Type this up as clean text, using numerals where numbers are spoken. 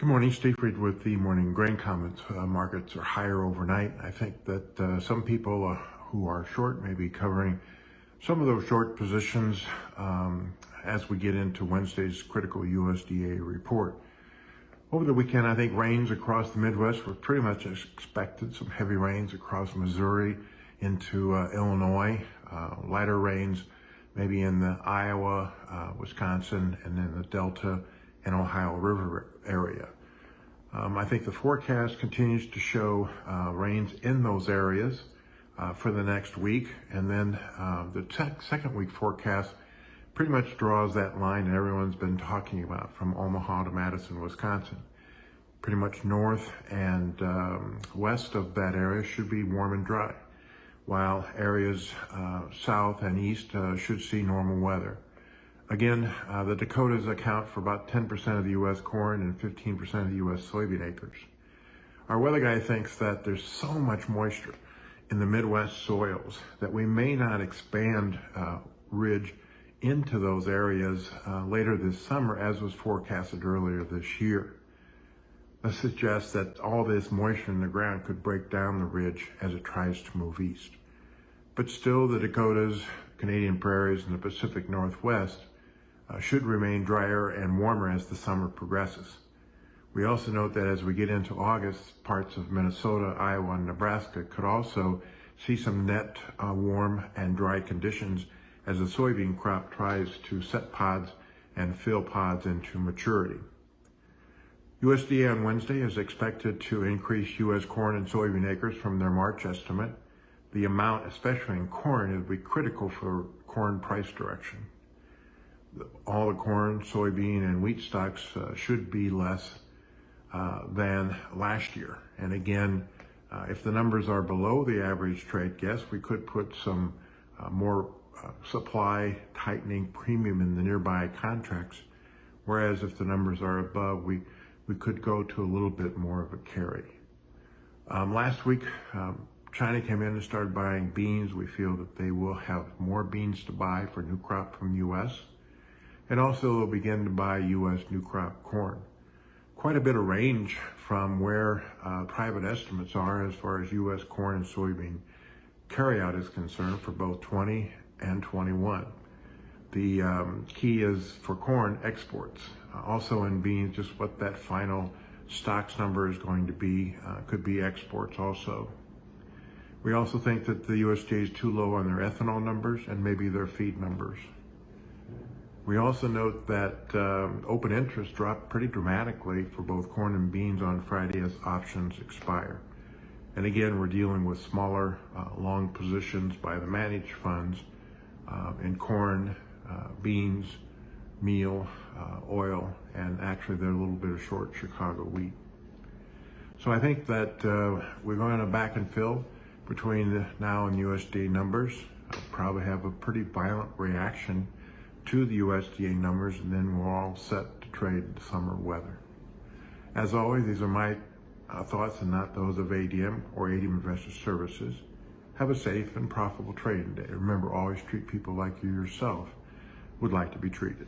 Good morning, Steve Reed with the morning grain comments. Markets are higher overnight. I think that some people who are short may be covering some of those short positions as we get into Wednesday's critical USDA report. Over the weekend, I think rains across the Midwest were pretty much as expected. Some heavy rains across Missouri into Illinois, lighter rains maybe in the Iowa, Wisconsin, and then the Delta and Ohio River area. I think the forecast continues to show rains in those areas for the next week, and then the second week forecast pretty much draws that line that everyone's been talking about from Omaha to Madison, Wisconsin. Pretty much north and west of that area should be warm and dry, while areas south and east should see normal weather. Again, the Dakotas account for about 10% of the U.S. corn and 15% of the U.S. soybean acres. Our weather guy thinks that there's so much moisture in the Midwest soils that we may not expand ridge into those areas later this summer, as was forecasted earlier this year. This suggests that all this moisture in the ground could break down the ridge as it tries to move east. But still, the Dakotas, Canadian prairies, and the Pacific Northwest should remain drier and warmer as the summer progresses. We also note that as we get into August, parts of Minnesota, Iowa, and Nebraska could also see some net warm and dry conditions as the soybean crop tries to set pods and fill pods into maturity. USDA on Wednesday is expected to increase U.S. corn and soybean acres from their March estimate. The amount, especially in corn, will be critical for corn price direction. All the corn, soybean, and wheat stocks should be less than last year. And again, if the numbers are below the average trade guess, we could put some more supply tightening premium in the nearby contracts. Whereas if the numbers are above, we could go to a little bit more of a carry. Last week, China came in and started buying beans. We feel that they will have more beans to buy for new crop from the U.S. And also they'll begin to buy U.S. new crop corn. Quite a bit of range from where private estimates are as far as U.S. corn and soybean carryout is concerned for both 20 and 21. The key is for corn exports. Also in beans, just what that final stocks number is going to be, could be exports also. We also think that the USDA is too low on their ethanol numbers and maybe their feed numbers. We also note that open interest dropped pretty dramatically for both corn and beans on Friday as options expire. And again, we're dealing with smaller long positions by the managed funds in corn, beans, meal, oil, and actually they're a little bit of short Chicago wheat. So I think that we're going to back and fill between now and USDA numbers. I'll probably have a pretty violent reaction to the USDA numbers, and then we're all set to trade the summer weather. As always, these are my thoughts and not those of ADM or ADM Investor Services. Have a safe and profitable trading day. Remember, always treat people like you yourself would like to be treated.